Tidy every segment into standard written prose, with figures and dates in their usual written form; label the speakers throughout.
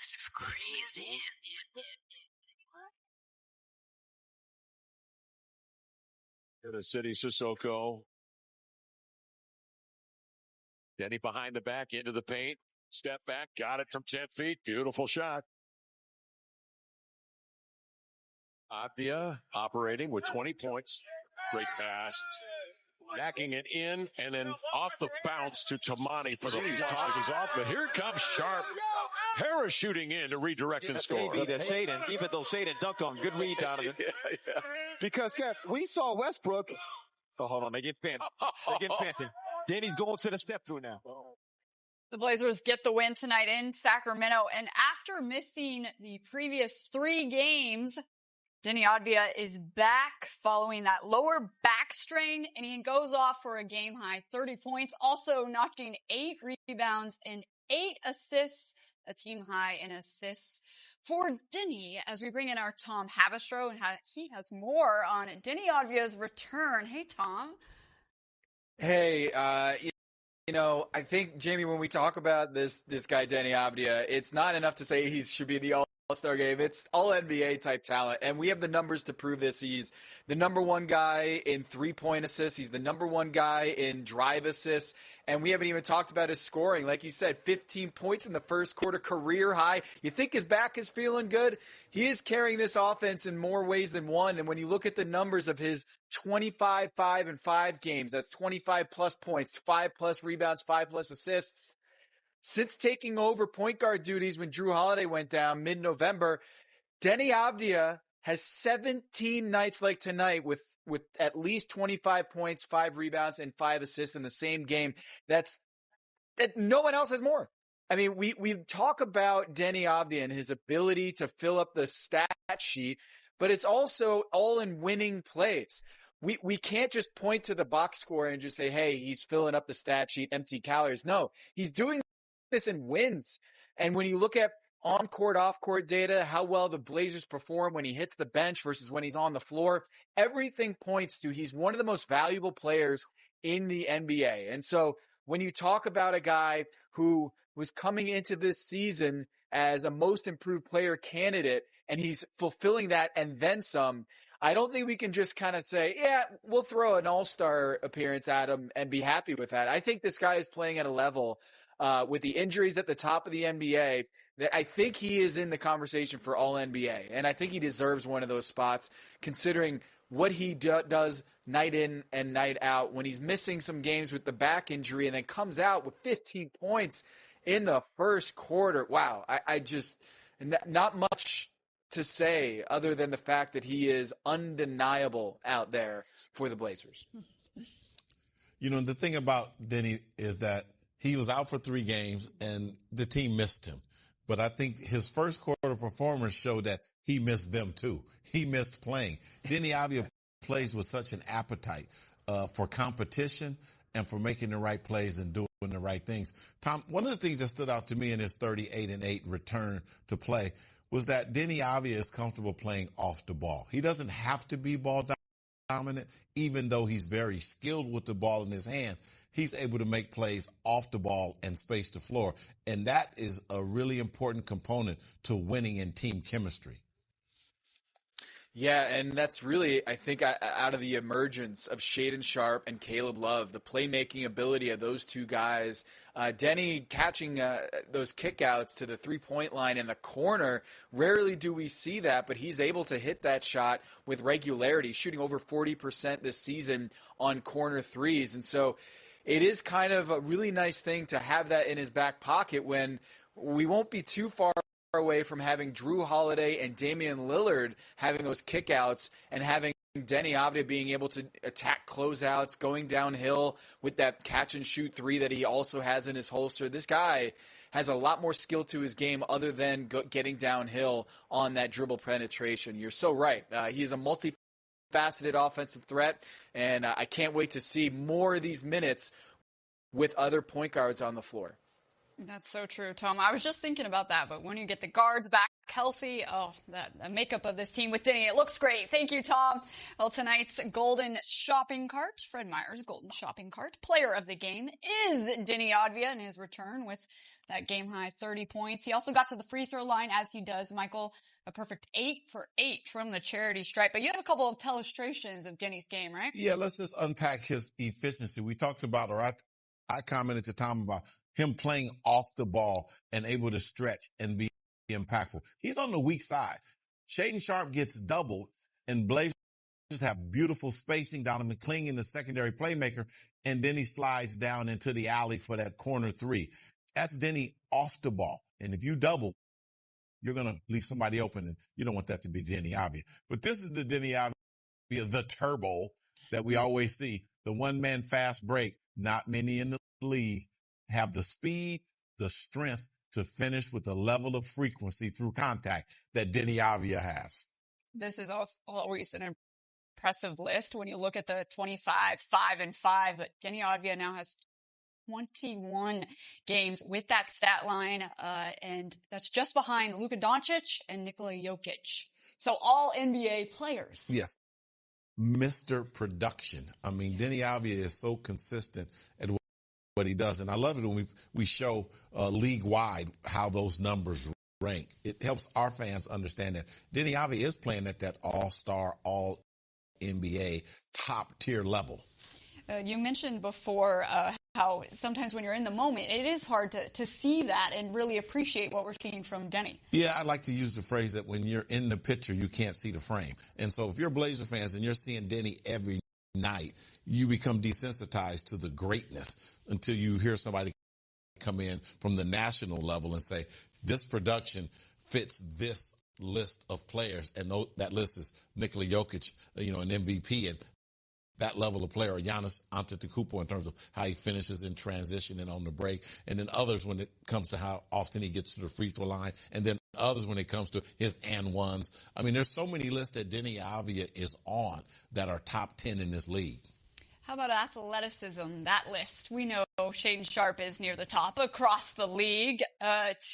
Speaker 1: This is crazy.
Speaker 2: To the city, Sissoko. Deni behind the back, into the paint. Step back, got it from 10 feet. Beautiful shot. Avdija operating with 20 points. Great pass. Backing it in, and then off the bounce to Toumani for the tosses off. But here comes Sharpe, parachuting in to redirect and score.
Speaker 3: Maybe to Shaedon, even though Shaedon dunked on. Good read, Donovan.
Speaker 2: Yeah.
Speaker 3: Because, Kev, we saw Westbrook. Oh, hold on. They get fancy. They get fancy. Deni's going to the step-through now.
Speaker 4: The Blazers get the win tonight in Sacramento. And after missing the previous 3 games, Deni Avdija is back following that lower back strain, and he goes off for a game-high 30 points, also notching 8 rebounds and 8 assists, a team-high in assists for Deni, as we bring in our Tom Havastro, and he has more on Deni Avdija's return. Hey, Tom.
Speaker 5: Hey, you know, I think, Jamie, when we talk about this guy, Deni Avdija, it's not enough to say he should be in the All-Star game. It's all-NBA type talent, and we have the numbers to prove this. He's the number 1 guy in 3-point assists. He's the number 1 guy in drive assists, and we haven't even talked about his scoring. Like you said, 15 points in the first quarter, career high. You think his back is feeling good? He is carrying this offense in more ways than one, and when you look at the numbers of his 25, 5, and 5 games, that's 25-plus points, 5-plus rebounds, 5-plus assists. Since taking over point guard duties when Jrue Holiday went down mid-November, Deni Avdija has 17 nights like tonight with at least 25 points, 5 rebounds, and 5 assists in the same game. That no one else has more. I mean, we talk about Deni Avdija and his ability to fill up the stat sheet, but it's also all in winning plays. We can't just point to the box score and just say, hey, he's filling up the stat sheet, empty calories. No, he's doing this in wins. And when you look at on-court, off-court data, how well the Blazers perform when he hits the bench versus when he's on the floor, everything points to he's one of the most valuable players in the NBA. And so when you talk about a guy who was coming into this season as a most improved player candidate, and he's fulfilling that and then some, I don't think we can just kind of say, yeah, we'll throw an all-star appearance at him and be happy with that. I think this guy is playing at a level with the injuries at the top of the NBA that I think he is in the conversation for All-NBA. And I think he deserves one of those spots considering what he does night in and night out when he's missing some games with the back injury and then comes out with 15 points in the first quarter. Wow, I just not much to say other than the fact that he is undeniable out there for the Blazers.
Speaker 6: You know, the thing about Deni is that he was out for 3 games and the team missed him. But I think his first quarter performance showed that he missed them too. He missed playing. Deni Avdija plays with such an appetite for competition and for making the right plays and doing the right things. Tom, one of the things that stood out to me in his 38-8 return to play was that Deni Avdija is comfortable playing off the ball. He doesn't have to be ball dominant, even though he's very skilled with the ball in his hand. He's able to make plays off the ball and space the floor. And that is a really important component to winning in team chemistry.
Speaker 5: Yeah, and that's really, I think, out of the emergence of Shaedon Sharpe and Caleb Love, the playmaking ability of those two guys. Deni catching those kickouts to the three-point line in the corner, rarely do we see that, but he's able to hit that shot with regularity, shooting over 40% this season on corner threes. And so it is kind of a really nice thing to have that in his back pocket when we won't be too far away from having Jrue Holiday and Damian Lillard having those kickouts and having Deni Avdija being able to attack closeouts, going downhill with that catch-and-shoot 3 that he also has in his holster. This guy has a lot more skill to his game other than getting downhill on that dribble penetration. You're so right. He is a multifaceted offensive threat, and I can't wait to see more of these minutes with other point guards on the floor.
Speaker 4: That's so true, Tom. I was just thinking about that, but when you get the guards back healthy, the makeup of this team with Deni, it looks great. Thank you, Tom. Well, tonight's golden shopping cart, Fred Meyer's golden shopping cart, player of the game is Deni Avdija in his return with that game-high 30 points. He also got to the free throw line, as he does, Michael, a perfect 8 for 8 from the charity stripe. But you have a couple of illustrations of Deni's game, right?
Speaker 6: Yeah, let's just unpack his efficiency. We talked about, or I commented to Tom about him playing off the ball and able to stretch and be impactful. He's on the weak side. Shaedon Sharpe gets doubled, and Blazers have beautiful spacing. Donovan Clingan, the secondary playmaker, and then he slides down into the alley for that corner three. That's Deni off the ball. And if you double, you're going to leave somebody open, and you don't want that to be Deni Avdija. But this is the Deni Avdija, the turbo that we always see, the one-man fast break. Not many in the league have the speed, the strength to finish with the level of frequency through contact that Deni Avdija has.
Speaker 4: This is always an impressive list when you look at the 25, 5 and 5, but Deni Avdija now has 21 games with that stat line, and that's just behind Luka Doncic and Nikola Jokic. So all NBA players.
Speaker 6: Yes. Mr. Production. I mean, Deni Avdija is so consistent at what he does. And I love it when we show league-wide how those numbers rank. It helps our fans understand that Deni Avdija is playing at that all-star, all-NBA, top-tier level.
Speaker 4: You mentioned before how sometimes when you're in the moment, it is hard to see that and really appreciate what we're seeing from Deni.
Speaker 6: Yeah, I like to use the phrase that when you're in the picture, you can't see the frame. And so if you're Blazer fans and you're seeing Deni every night, you become desensitized to the greatness until you hear somebody come in from the national level and say, this production fits this list of players. And that list is Nikola Jokic, an MVP, and that level of player, or Giannis Antetokounmpo, in terms of how he finishes in transition and on the break, and then others when it comes to how often he gets to the free throw line, and then others when it comes to his and ones. I mean, there's so many lists that Deni Avdija is on that are top 10 in this league.
Speaker 4: How about athleticism, that list? We know Shaedon Sharpe is near the top across the league.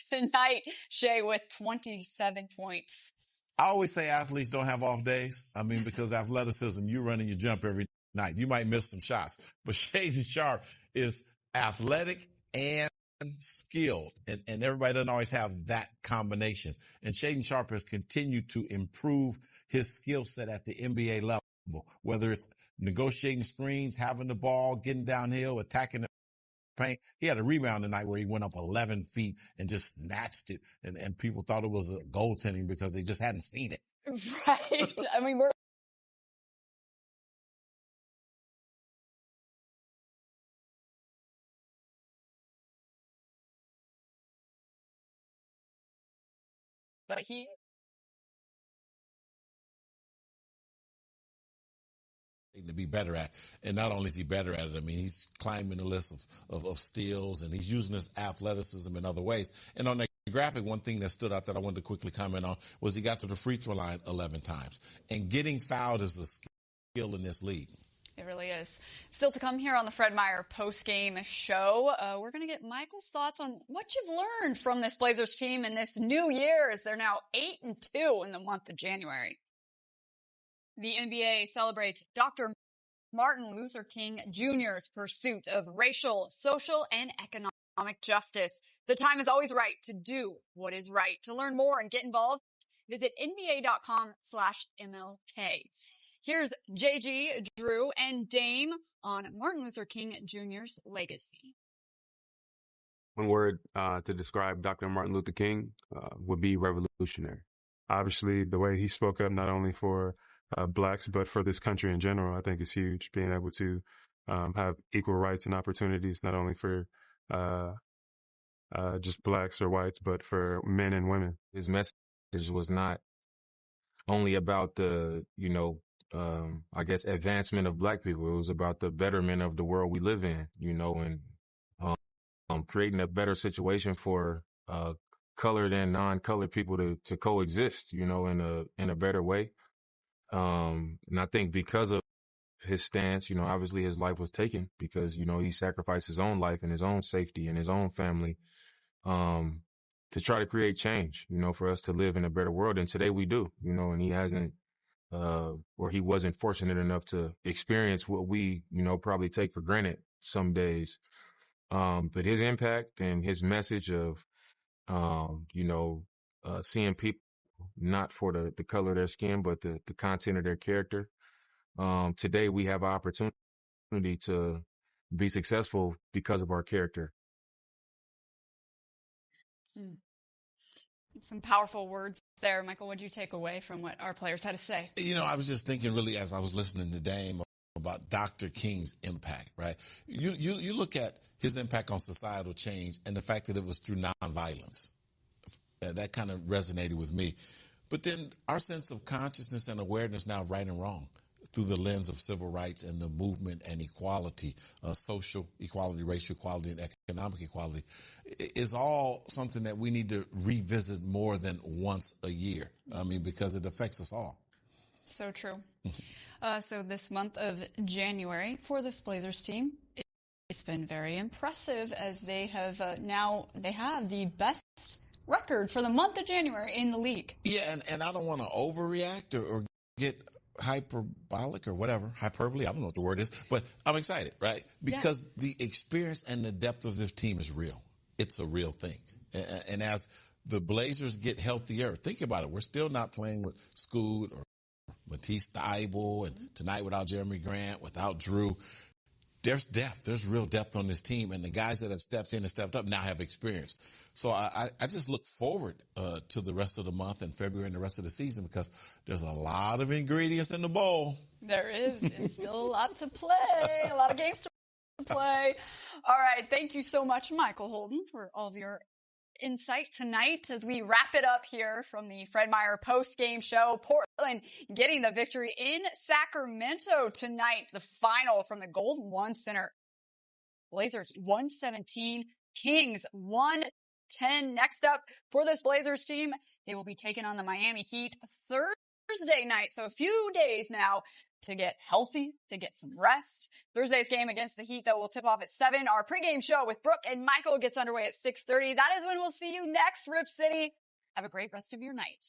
Speaker 4: Tonight, Shay with 27 points.
Speaker 6: I always say athletes don't have off days. I mean, because athleticism, you run and you jump every night. You might miss some shots. But Shaedon Sharpe is athletic and skilled. And everybody doesn't always have that combination. And Shaedon Sharpe has continued to improve his skill set at the NBA level, whether it's negotiating screens, having the ball, getting downhill, attacking the paint. He had a rebound tonight where he went up 11 feet and just snatched it. And people thought it was a goaltending because they just hadn't seen it.
Speaker 4: Right. I mean, but he
Speaker 6: to be better at. And not only is he better at it, I mean, he's climbing the list of steals, and he's using his athleticism in other ways. And on that graphic, one thing that stood out that I wanted to quickly comment on was he got to the free throw line 11 times. And getting fouled is a skill in this league.
Speaker 4: It really is. Still to come here on the Fred Meyer post-game show, we're going to get Michael's thoughts on what you've learned from this Blazers team in this new year, as they're now 8-2 in the month of January. The NBA celebrates Dr. Martin Luther King Jr.'s pursuit of racial, social, and economic justice. The time is always right to do what is right. To learn more and get involved, visit nba.com/MLK. Here's JG, Drew, and Dame on Martin Luther King Jr.'s legacy.
Speaker 1: One word to describe Dr. Martin Luther King would be revolutionary. Obviously, the way he spoke up not only for blacks, but for this country in general, I think is huge. Being able to have equal rights and opportunities, not only for just blacks or whites, but for men and women.
Speaker 7: His message was not only about the, I guess, advancement of black people. It was about the betterment of the world we live in, and creating a better situation for colored and non-colored people to coexist, in a better way. And I think because of his stance, obviously his life was taken because, he sacrificed his own life and his own safety and his own family to try to create change, for us to live in a better world. And today we do, and he hasn't, or he wasn't fortunate enough to experience what we, probably take for granted some days. But his impact and his message of, seeing people not for the color of their skin, but the content of their character. Today we have an opportunity to be successful because of our character.
Speaker 4: Some powerful words there. Michael, what did you take away from what our players had to say?
Speaker 6: I was just thinking really as I was listening to Dame about Dr. King's impact, right? You look at his impact on societal change and the fact that it was through nonviolence. That kind of resonated with me. But then our sense of consciousness and awareness now, right and wrong, through the lens of civil rights and the movement and equality, social equality, racial equality, and economic equality, is all something that we need to revisit more than once a year. Because it affects us all.
Speaker 4: So true. So this month of January for this Blazers team, it's been very impressive as they have they have the best record for the month of January in the league.
Speaker 6: Yeah, and I don't want to overreact or get hyperbolic or whatever, hyperbole, I don't know what the word is, but I'm excited, right? Because the experience and the depth of this team is real. It's a real thing. And as the Blazers get healthier, think about it. We're still not playing with Scoot or Matisse Thybulle, and tonight without Jeremy Grant, without Drew. There's depth. There's real depth on this team, and the guys that have stepped in and stepped up now have experience. So I just look forward to the rest of the month and February and the rest of the season because there's a lot of ingredients in the bowl.
Speaker 4: There is. It's still a lot to play, a lot of games to play. All right. Thank you so much, Michael Holden, for all of your insight tonight as we wrap it up here from the Fred Meyer post-game show. Portland getting the victory in Sacramento tonight. The final from the Golden One Center. Blazers 117, Kings 110. Next up for this Blazers team, they will be taking on the Miami Heat Thursday night. So a few days now to get healthy, to get some rest. Thursday's game against the Heat, though, will tip off at 7. Our pregame show with Brooke and Michael gets underway at 6:30. That is when we'll see you next, Rip City. Have a great rest of your night.